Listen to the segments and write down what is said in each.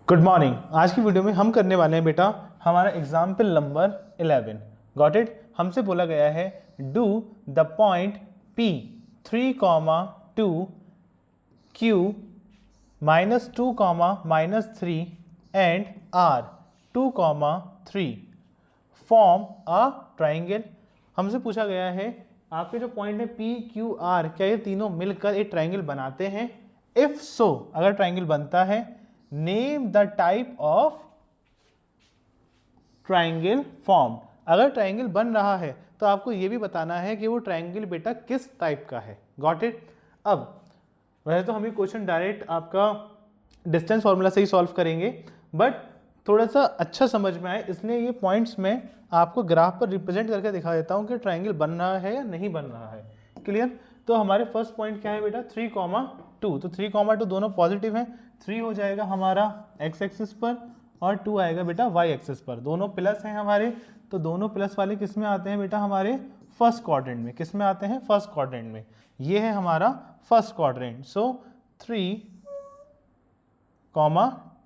Good morning. आज की video में हम करने वाले हैं बेटा हमारा एग्जाम्पल नंबर 11। Got it. हमसे बोला गया है do the point P 3, 2 Q -2, -3 and R 2, 3 form a triangle. हमसे पूछा गया है आपके जो पॉइंट है P Q R क्या ये तीनों मिलकर एक ट्राइंगल बनाते हैं। इफ सो अगर ट्राइंगल बनता है name the type of triangle form. अगर ट्राइंगल बन रहा है तो आपको यह भी बताना है कि वो ट्राइंगल बेटा किस टाइप का है। Got it. अब वैसे तो हम ये क्वेश्चन डायरेक्ट आपका डिस्टेंस फॉर्मूला से ही सॉल्व करेंगे, बट थोड़ा सा अच्छा समझ में आए इसलिए ये पॉइंट्स में आपको ग्राफ पर रिप्रेजेंट करके दिखा देता हूँ कि ट्राइंगल बन रहा है या नहीं बन रहा है। क्लियर। तो हमारे फर्स्ट पॉइंट क्या है बेटा 3, 2। तो 3, 2 दोनों पॉजिटिव हैं। 3 हो जाएगा हमारा एक्स एक्सिस पर और 2 आएगा बेटा वाई एक्सिस पर। दोनों प्लस हैं हमारे, तो दोनों प्लस वाले किस में आते हैं बेटा हमारे फर्स्ट क्वाड्रेंट में। किस में आते हैं फर्स्ट क्वाड्रेंट में। ये है हमारा फर्स्ट क्वाड्रेंट। सो 3,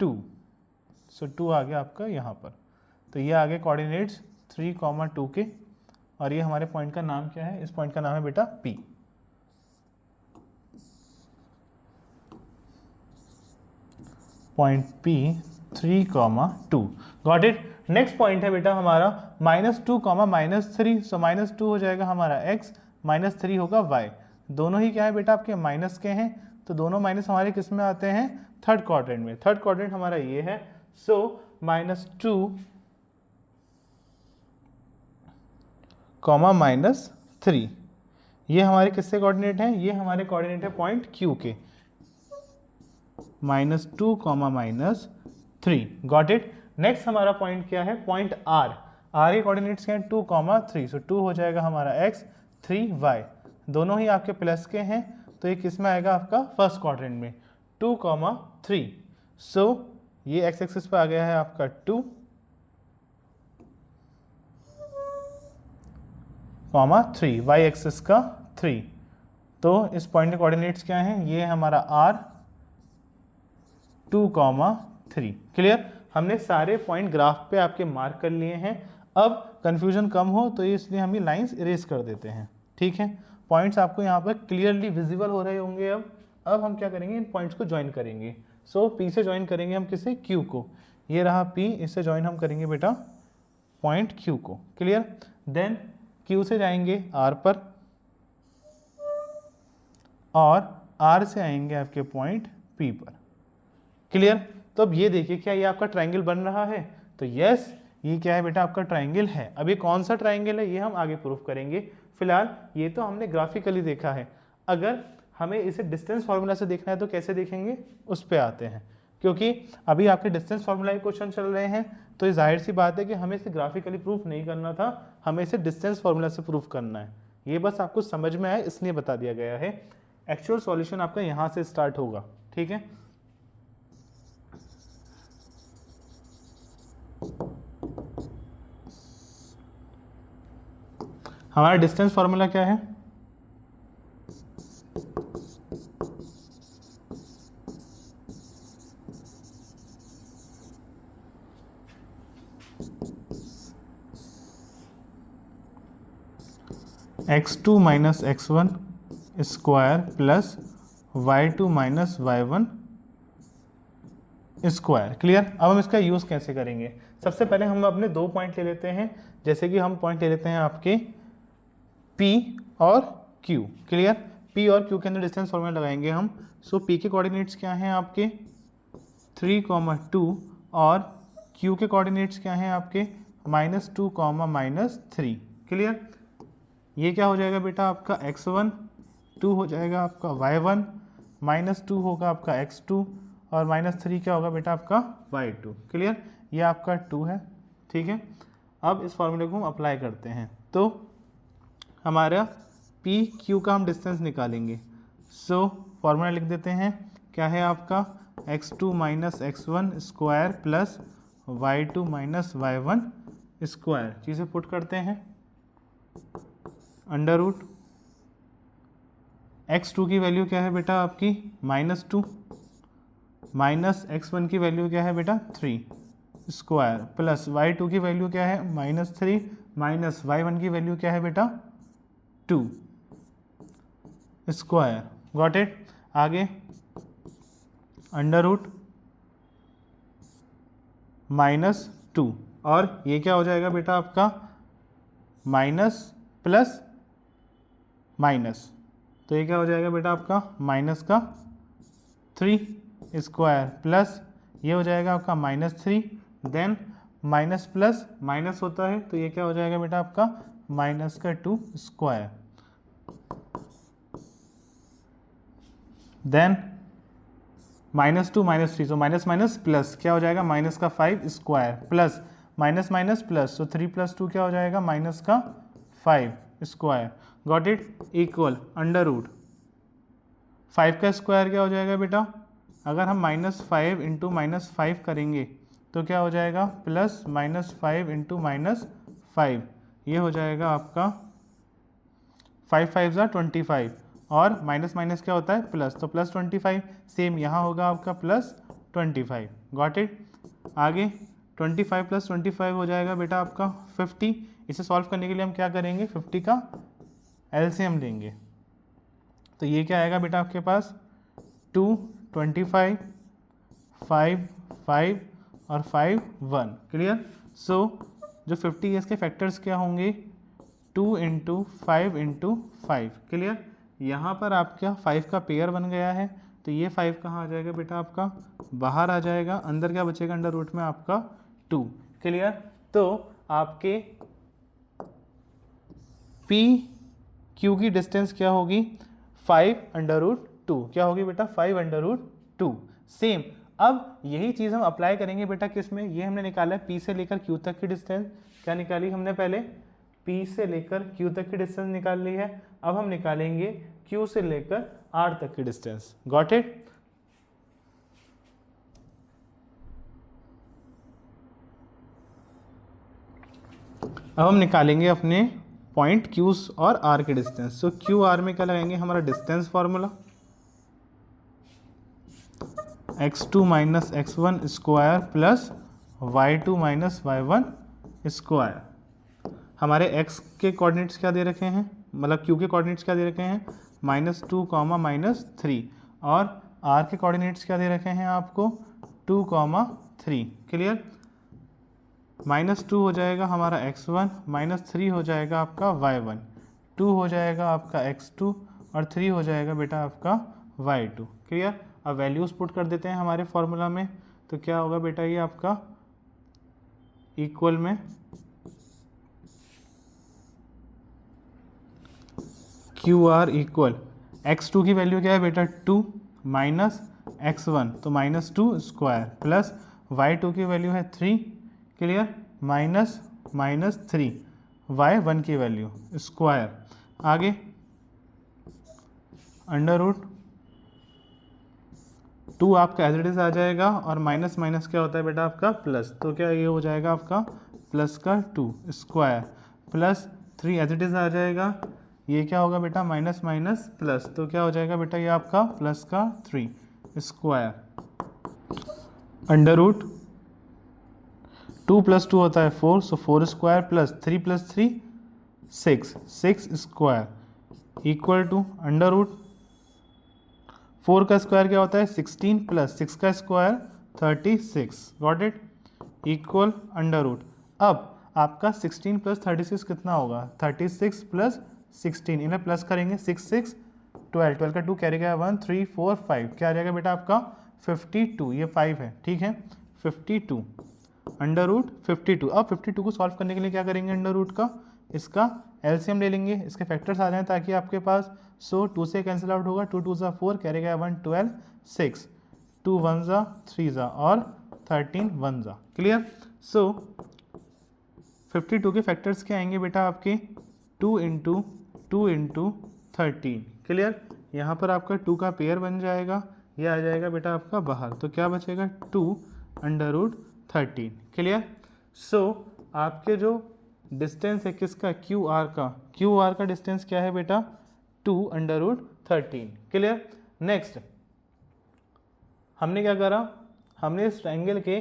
2। सो 2 आ गया आपका यहाँ पर। तो ये आगे कोऑर्डिनेट्स 3, 2 के। और ये हमारे पॉइंट का नाम क्या है? इस पॉइंट का नाम है बेटा P। Point P 3, 2। Got it. Next point है बेटा हमारा -2, -3। सो -2 हो जाएगा हमारा x, -3 होगा y। दोनों ही क्या है बेटा आपके माइनस के हैं, तो दोनों माइनस हमारे किस में आते हैं थर्ड क्वाड्रेंट में। थर्ड क्वाड्रेंट हमारा ये है। सो -2, -3 ये हमारे किससे कोऑर्डिनेट हैं? ये हमारे कोऑर्डिनेट है पॉइंट Q के। -2, -3। Got it. नेक्स्ट हमारा पॉइंट क्या है? Point R। R के कोऑर्डिनेट्स क्या हैं 2, 3। सो 2 हो जाएगा हमारा x, 3 y। दोनों ही आपके प्लस के हैं, तो ये किस में आएगा आपका फर्स्ट क्वाड्रेंट में 2, 3। सो ये एक्स एक्सिस पे आ गया है आपका 2, 3 वाई एक्सिस का 3। तो इस पॉइंट के कोऑर्डिनेट्स क्या हैं? ये हमारा R 2, 3। क्लियर। हमने सारे पॉइंट ग्राफ पे आपके मार्क कर लिए हैं। अब कंफ्यूजन कम हो तो इसलिए हम ये लाइंस इरेज कर देते हैं। ठीक है। पॉइंट्स आपको यहाँ पर क्लियरली विजिबल हो रहे होंगे। अब हम क्या करेंगे? इन पॉइंट्स को ज्वाइन करेंगे। सो P से ज्वाइन करेंगे हम किसे? Q को। ये रहा P, इससे ज्वाइन हम करेंगे बेटा पॉइंट Q को। क्लियर। देन Q से जाएंगे R पर और R से आएंगे आपके पॉइंट P पर। क्लियर। तो अब ये देखिए क्या ये आपका ट्राइंगल बन रहा है? तो यस, ये क्या है बेटा आपका ट्राइंगल है। अब ये कौन सा ट्राइंगल है ये हम आगे प्रूफ करेंगे। फिलहाल ये तो हमने ग्राफिकली देखा है। अगर हमें इसे डिस्टेंस फार्मूला से देखना है तो कैसे देखेंगे उस पर आते हैं, क्योंकि अभी आपके डिस्टेंस फार्मूला के क्वेश्चन चल रहे हैं। तो ये जाहिर सी बात है कि हमें इसे ग्राफिकली प्रूफ नहीं करना था, हमें इसे डिस्टेंस फार्मूला से प्रूफ करना है। ये बस आपको समझ में आए इसलिए बता दिया गया है। एक्चुअल सॉल्यूशन आपका यहाँ से स्टार्ट होगा। ठीक है। हमारा डिस्टेंस फार्मूला क्या है? x2 - x1 square plus y2 - y1 square. Clear. अब हम इसका यूज़ कैसे करेंगे? सबसे पहले हम अपने दो पॉइंट ले लेते हैं। जैसे कि हम पॉइंट ले लेते हैं आपके P और Q। क्लियर। P और Q के अंदर डिस्टेंस फॉर्मूला लगाएंगे हम। सो P के कोऑर्डिनेट्स क्या हैं आपके 3, 2 और Q के कोऑर्डिनेट्स क्या हैं आपके -2, -3। क्लियर। ये क्या हो जाएगा बेटा आपका x1, 2 हो जाएगा आपका y1, -2 होगा आपका x2 और -3 क्या होगा बेटा आपका y2। क्लियर। ये आपका 2 है। ठीक है। अब इस फॉर्मूले को हम अप्लाई करते हैं तो हमारा P Q का हम डिस्टेंस निकालेंगे। सो फॉर्मूला लिख देते हैं। क्या है आपका x2 - x1 square plus y2 - y1 square. चीज़ें पुट करते हैं। अंडर रूट x2 की वैल्यू क्या है बेटा आपकी -2 माइनस x1 की वैल्यू क्या है बेटा 3 स्क्वायर प्लस y2 की वैल्यू क्या है -3 माइनस y1 की वैल्यू क्या है बेटा 2 स्क्वायर। Got it. आगे अंडर रूट -2 और ये क्या हो जाएगा बेटा आपका माइनस प्लस माइनस, तो ये क्या हो जाएगा बेटा आपका माइनस का 3 स्क्वायर प्लस ये हो जाएगा आपका -3, देन माइनस प्लस माइनस होता है तो ये क्या हो जाएगा बेटा आपका माइनस का 2 स्क्वायर, देन -2 -3 तो माइनस माइनस प्लस क्या हो जाएगा माइनस का 5 square plus minus minus plus तो 3 + 2 क्या हो जाएगा माइनस का 5 square. Got it. Equal under root 5 का स्क्वायर क्या हो जाएगा बेटा, अगर हम -5 × -5 करेंगे तो क्या हो जाएगा प्लस -5 × -5, ये हो जाएगा आपका 5 5 = 25 और माइनस माइनस क्या होता है प्लस, तो प्लस 25, सेम यहाँ होगा आपका प्लस 25। Got it. आगे 25 + 25 हो जाएगा बेटा आपका 50। इसे सॉल्व करने के लिए हम क्या करेंगे 50 का एलसीएम लेंगे, तो ये क्या आएगा बेटा आपके पास 2 25 5 5 और 5 1। क्लियर। सो जो 50 है इसके फैक्टर्स क्या होंगे 2 × 5 × 5। क्लियर। यहाँ पर आपका 5 का पेयर बन गया है तो ये 5 कहाँ आ जाएगा बेटा आपका बाहर आ जाएगा, अंदर क्या बचेगा अंडर रूट में आपका 2। क्लियर। तो आपके पी क्यू की डिस्टेंस क्या होगी 5√2, क्या होगी बेटा 5√2। सेम अब यही चीज़ हम अप्लाई करेंगे बेटा किस में, ये हमने निकाला है पी से लेकर क्यू तक की डिस्टेंस, क्या निकाली हमने पहले पी से लेकर क्यू तक की डिस्टेंस निकाल ली है, अब हम निकालेंगे क्यू से लेकर आर तक की डिस्टेंस। Got it. अब हम निकालेंगे अपने पॉइंट क्यू और आर के डिस्टेंस। सो क्यू आर में क्या लगाएंगे हमारा distance formula x2 - x1 square plus y2 - y1 square. हमारे x के कोऑर्डिनेट्स क्या दे रखे हैं, मतलब q के कोऑर्डिनेट्स क्या दे रखे हैं -2, -3 और r के कोऑर्डिनेट्स क्या दे रखे हैं आपको 2, 3। क्लियर। -2 हो जाएगा हमारा x1, -3 हो जाएगा आपका y1, 2 हो जाएगा आपका x2 और 3 हो जाएगा बेटा आपका y2। क्लियर। अब वैल्यूज पुट कर देते हैं हमारे फॉर्मूला में, तो क्या होगा बेटा ये आपका इक्वल में क्यू आर इक्वल x2 की वैल्यू क्या है बेटा 2 माइनस x1 तो -2 स्क्वायर प्लस y2 की वैल्यू है 3। क्लियर। माइनस -3 y1 की वैल्यू स्क्वायर। आगे अंडर रूट 2 आपका एज इट इज आ जाएगा और माइनस माइनस क्या होता है बेटा आपका प्लस, तो क्या ये हो जाएगा आपका प्लस का 2 square plus 3 as it is आ जाएगा, ये क्या होगा बेटा माइनस माइनस प्लस, तो क्या हो जाएगा बेटा ये आपका प्लस का 3 स्क्वायर। अंडर रूट 2 + 2 होता है 4, so 4 square plus 3 + 3 6 square equal to under root 4 का स्क्वायर क्या होता है 16 प्लस 6 का square 36। Got it. Equal under root, अब आपका 16 + 36 कितना होगा 36 + 16, इन्हें प्लस करेंगे 6 6 12, 12 का 2 कैरी गया 1 3 4 5, क्या आ जाएगा बेटा आपका 52, ये 5 है ठीक है 52 अंडर रूट 52। अब 52 को सॉल्व करने के लिए क्या करेंगे अंडर रूट का इसका एलसीएम ले लेंगे, इसके फैक्टर्स आ जाएं ताकि आपके पास, सो 2 से कैंसिल आउट होगा 2 2 ज़ा 4 कैरी गया 1 12 6 2 1 ज़ा 3 ज़ा और 13 1 ज़ा। क्लियर। सो 52 के फैक्टर्स क्या आएंगे बेटा आपके 2 × 2 × 13। क्लियर। यहाँ पर आपका 2 का पेयर बन जाएगा, ये आ जाएगा बेटा आपका बाहर, तो क्या बचेगा 2 अंडर रूट 13। क्लियर। सो आपके जो डिस्टेंस है किसका क्यू आर का डिस्टेंस क्या है बेटा 2 अंडर रूट 13। क्लियर। नेक्स्ट हमने क्या करा, हमने इस ट्रायंगल के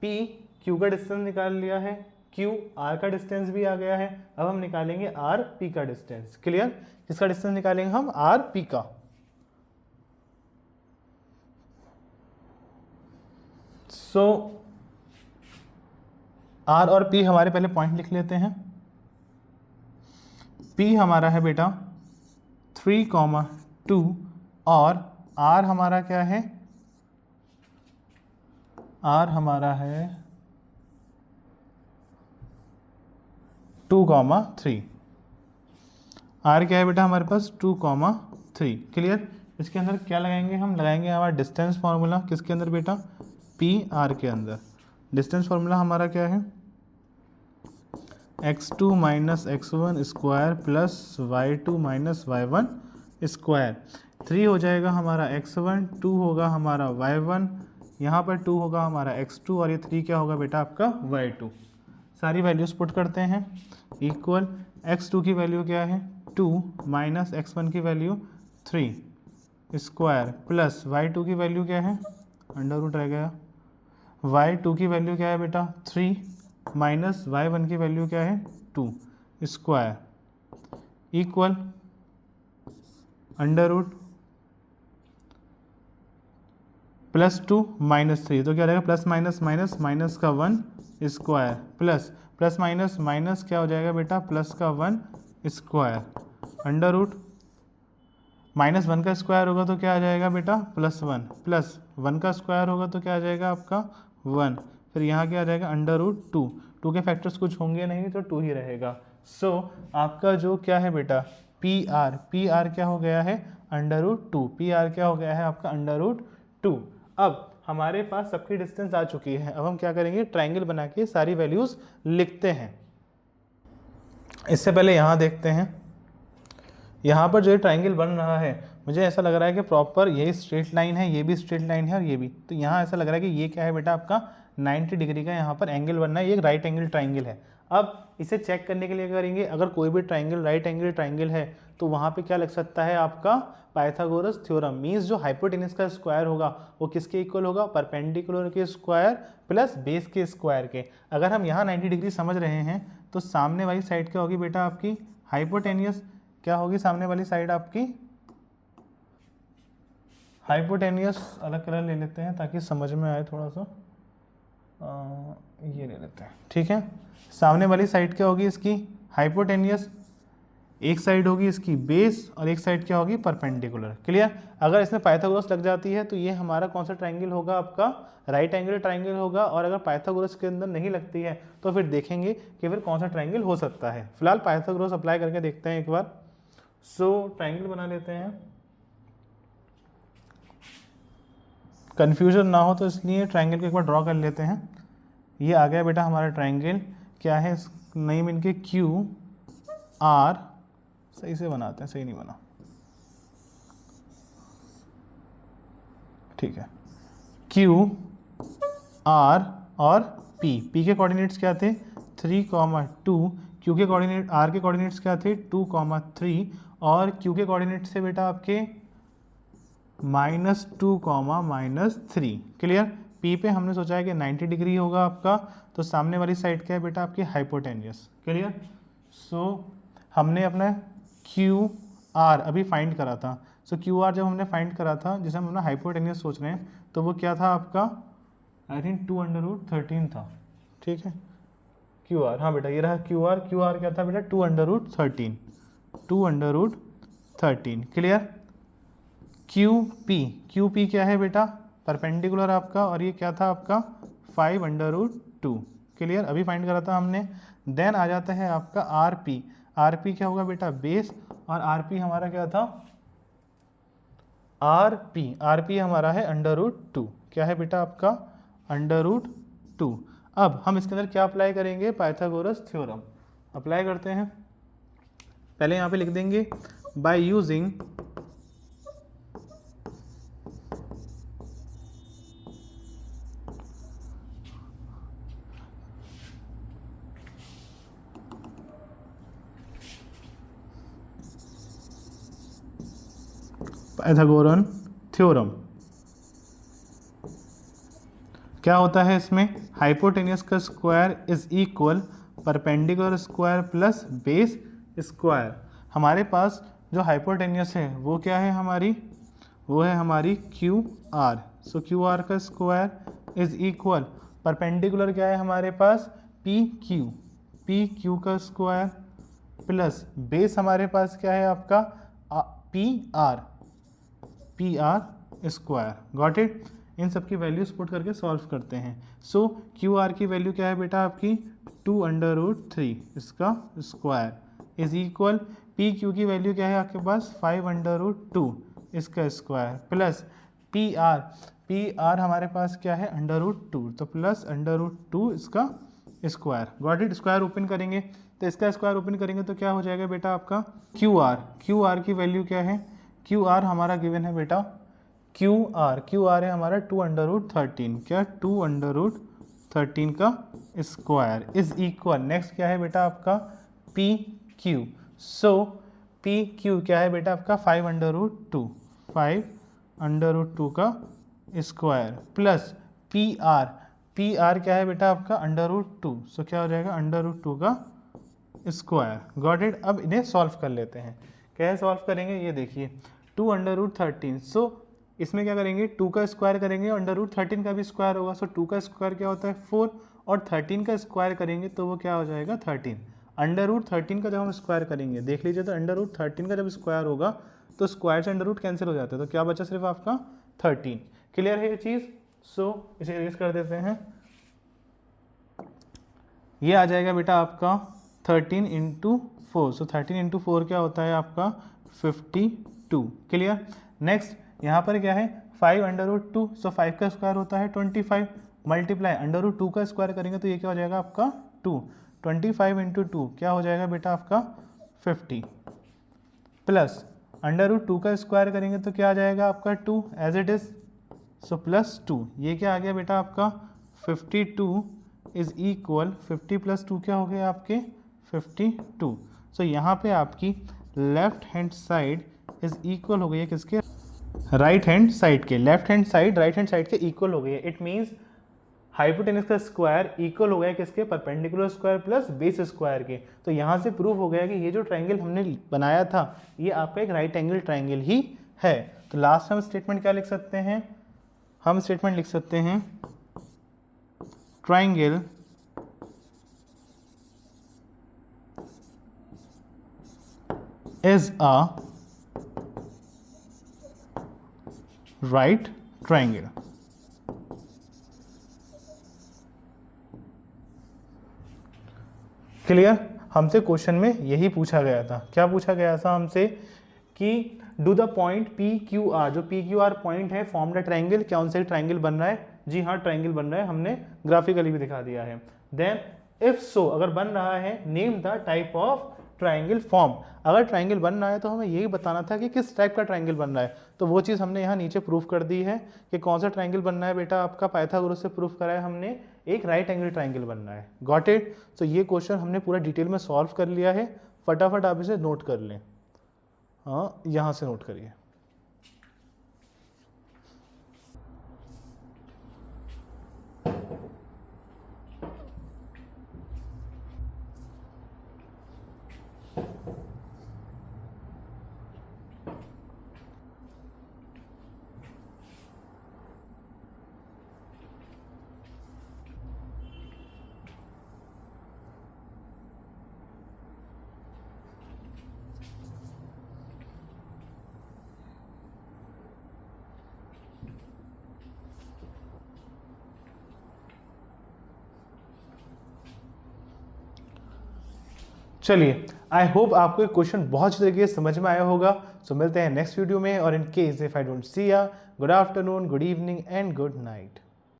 पी क्यू का डिस्टेंस निकाल लिया है, क्यू आर का डिस्टेंस भी आ गया है। अब हम निकालेंगे आर पी का डिस्टेंस। क्लियर? किसका डिस्टेंस निकालेंगे हम? आर पी का। सो आर और पी हमारे पहले पॉइंट लिख लेते हैं। पी हमारा है बेटा 3,2 और आर हमारा क्या है? आर हमारा है 2,3। आर क्या है बेटा हमारे पास? 2,3। क्लियर? इसके अंदर क्या लगाएंगे हम? लगाएंगे हमारा डिस्टेंस फार्मूला। किसके अंदर बेटा? पी आर के अंदर। डिस्टेंस फार्मूला हमारा क्या है? x2 minus x1 square plus y2 minus y1 square. 3 हो जाएगा हमारा x1, 2 होगा हमारा y1, यहाँ पर 2 होगा हमारा x2 और ये 3 क्या होगा बेटा आपका? y2। सारी वैल्यूज पुट करते हैं। इक्वल x2 की वैल्यू क्या है? 2 माइनस x1 की वैल्यू 3 स्क्वायर प्लस y2 की वैल्यू क्या है? अंडर रूट रह गया। y2 की वैल्यू क्या है बेटा? 3 माइनस y1 की वैल्यू क्या है? 2 स्क्वायर इक्वल अंडर रूट +2 -3। तो क्या रहेगा? प्लस माइनस माइनस माइनस का 1 square plus plus minus minus क्या हो जाएगा बेटा? प्लस का 1 स्क्वायर अंडर रूट -1 का स्क्वायर होगा तो क्या आ जाएगा बेटा? +1 प्लस 1 का स्क्वायर होगा तो क्या आ जाएगा आपका? 1। फिर यहाँ क्या आ जाएगा? Under root 2। 2 के फैक्टर्स कुछ होंगे नहीं तो 2 ही रहेगा। सो आपका जो क्या है बेटा? पी आर क्या हो गया है? Under root 2। पी आर क्या हो गया है आपका? Under root 2। अब हमारे पास सबकी डिस्टेंस आ चुकी है। अब हम क्या करेंगे? ट्राइंगल बना के सारी वैल्यूज लिखते हैं। इससे पहले यहाँ देखते हैं, यहाँ पर जो ये ट्राइंगल बन रहा है मुझे ऐसा लग रहा है कि प्रॉपर यही स्ट्रेट लाइन है, ये भी स्ट्रेट लाइन है और ये भी। तो यहाँ ऐसा लग रहा है कि ये क्या है बेटा आपका? 90 डिग्री का यहाँ पर एंगल बनना है। ये एक राइट एंगल ट्राइंगल है। अब इसे चेक करने के लिए क्या करेंगे? अगर कोई भी ट्राइंगल राइट एंगल ट्राइंगल है तो वहाँ पे क्या लग सकता है आपका? Pythagoras theorem. मीन्स जो हाइपोटेनस का स्क्वायर होगा वो किसके इक्वल होगा? परपेंडिकुलर के स्क्वायर प्लस बेस के स्क्वायर के। अगर हम यहाँ 90 डिग्री समझ रहे हैं तो सामने वाली साइड क्या होगी बेटा आपकी? हाइपोटेनियस। क्या होगी सामने वाली साइड आपकी? हाइपोटेनियस। अलग कलर ले लेते हैं ताकि समझ में आए थोड़ा सा। ये ले लेते हैं, ठीक है। सामने वाली साइड क्या होगी इसकी? हाइपोटेनियस। एक साइड होगी इसकी बेस और एक साइड क्या होगी? परपेंडिकुलर। क्लियर? अगर इसमें पाइथागोरस लग जाती है तो ये हमारा कौन सा ट्राइंगल होगा? आपका राइट एंगल ट्राइंगल होगा। और अगर पाइथागोरस के अंदर नहीं लगती है तो फिर देखेंगे कि फिर कौन सा ट्राइंगल हो सकता है। फिलहाल पाइथागोरस अप्लाई करके देखते हैं एक बार। सो ट्राइंगल बना लेते हैं, कन्फ्यूजन ना हो तो इसलिए ट्राइंगल को एक बार ड्रॉ कर लेते हैं। ये आ गया बेटा हमारा ट्राइंगल। क्या है नेम इनके? Q R. सही से बनाते हैं, सही नहीं बना, ठीक है। क्यू आर और पी। पी के कोऑर्डिनेट्स क्या थे? 3,2। क्यू के कोऑर्डिनेट, आर के कोऑर्डिनेट्स क्या थे? 2,3 और क्यू के कोऑर्डिनेट्स से बेटा आपके -2, -3। क्लियर? पी पे हमने सोचा है कि 90 डिग्री होगा आपका, तो सामने वाली साइड क्या है बेटा आपकी? हाइपोटेनियस। क्लियर? सो हमने अपना क्यू आर अभी फाइंड करा था। सो क्यू आर जब हमने फाइंड करा था, जिसे हम अपना हाइपोटेनियस सोच रहे हैं, तो वो क्या था आपका? आई थिंक 2√13 था, ठीक है। क्यू आर, हाँ बेटा ये रहा क्यू आर। क्यू आर क्या था बेटा? 2√13। 2√13। क्लियर? क्यू पी क्या है बेटा? परपेंडिकुलर आपका, और ये क्या था आपका? 5√2। क्लियर? अभी फाइंड करा था हमने। देन आ जाता है आपका आर पी। आर पी क्या होगा बेटा? बेस। और आर पी हमारा क्या था? आर पी हमारा है √2। क्या है बेटा आपका? √2। अब हम इसके अंदर क्या अप्लाई करेंगे? पाइथागोरस थ्योरम अप्लाई करते हैं। पहले यहाँ पे लिख देंगे बाय यूजिंग पाइथागोरन थ्योरम। क्या होता है इसमें, हाइपोटेन्यूस का square is equal perpendicular square plus base square. हमारे पास जो हाइपोटेन्यूस है वो क्या है हमारी, वो है हमारी Q R. So Q R का स्क्वायर इज इक्वल परपेंडिकुलर क्या है हमारे पास, पी क्यू का स्क्वायर प्लस बेस हमारे पास क्या है आपका P R square. Got it. इन सब की वैल्यूज पुट करके सॉल्व करते हैं। सो क्यू आर की वैल्यू क्या है बेटा आपकी 2√3 इसका square is equal P Q की वैल्यू क्या है आपके पास 5√2 इसका स्क्वायर प्लस पी आर हमारे पास क्या है √2 तो प्लस √2 इसका square. Got it. Square open करेंगे तो इसका स्क्वायर ओपन करेंगे तो क्या हो जाएगा बेटा आपका क्यू आर की वैल्यू क्या है, क्यू आर हमारा गिवन है बेटा क्यू आर है हमारा 2√13 क्या 2√13 का स्क्वायर इज इक्वल नेक्स्ट क्या है बेटा आपका पी क्यू। सो पी क्यू क्या है बेटा आपका 5√2 का स्क्वायर प्लस पी आर क्या है बेटा आपका √2 सो क्या हो जाएगा √2 का स्क्वायर। Got it. अब इन्हें सॉल्व कर लेते हैं। कैसे सॉल्व करेंगे ये देखिए 2√13 सो इसमें क्या करेंगे 2 का स्क्वायर करेंगे और √13 का भी स्क्वायर होगा। सो 2 का स्क्वायर क्या होता है 4 और 13 का स्क्वायर करेंगे तो वो क्या हो जाएगा 13। √13 का जब हम स्क्वायर करेंगे देख लीजिए तो √13 का जब स्क्वायर होगा तो स्क्वायर से √ कैंसिल हो जाता है तो क्या बचा सिर्फ आपका 13। क्लियर है ये चीज़। सो इसे इरेज कर देते हैं। ये आ जाएगा बेटा आपका 13 × 4 सो 13 × 4 क्या होता है आपका 52। क्लियर। नेक्स्ट यहाँ पर क्या है 5√2 सो 5 का स्क्वायर होता है 25 मल्टीप्लाई √2 का स्क्वायर करेंगे तो ये क्या हो जाएगा आपका 2 25 × 2 क्या हो जाएगा बेटा आपका 50 प्लस √2 का स्क्वायर करेंगे तो क्या आ जाएगा आपका 2 as it is so plus 2 ये क्या आ गया बेटा आपका 52 इज इक्वल 50 + 2 क्या हो गया आपके 52। सो यहाँ पे आपकी left hand side is equal हो गई है किसके, राइट हैंड साइड के। Left hand side right hand side के इक्वल हो गई है। इट मीन्स हाइपोटेनस का स्क्वायर इक्वल हो गया किसके, perpendicular square plus base square के। तो यहाँ से प्रूव हो गया कि ये जो ट्राइंगल हमने बनाया था ये आपका एक राइट एंगल ट्राइंगल ही है। तो लास्ट हम स्टेटमेंट क्या लिख सकते हैं, हम स्टेटमेंट लिख सकते हैं triangle is a right triangle। Clear. हमसे क्वेश्चन में यही पूछा गया था। क्या पूछा गया था हमसे कि do the point P Q R, जो पी क्यू आर पॉइंट है फॉर्म द ट्राइंगल, क्या उनसे ट्राइंगल बन रहा है। जी हाँ ट्राइंगल बन रहा है, हमने ग्राफिकली भी दिखा दिया है। देन इफ सो अगर बन रहा है name the type of triangle form. अगर ट्राइंगल बन रहा है तो हमें यही बताना था कि किस टाइप का ट्राइंगल बन रहा है। तो वो चीज़ हमने यहाँ नीचे प्रूफ कर दी है कि कौन सा ट्राइंगल बनना है बेटा आपका, पाइथागोरस से प्रूफ करा है हमने, एक राइट एंगल ट्राइंगल बनना है। Got it. तो ये क्वेश्चन हमने पूरा डिटेल में सॉल्व कर लिया है। फटाफट आप इसे नोट कर लें। हाँ यहाँ से नोट करिए। चलिए आई होप आपको ये क्वेश्चन बहुत अच्छी तरीके से समझ में आया होगा। सो मिलते हैं नेक्स्ट वीडियो में। और in case if I don't see या, good afternoon, good evening and good night.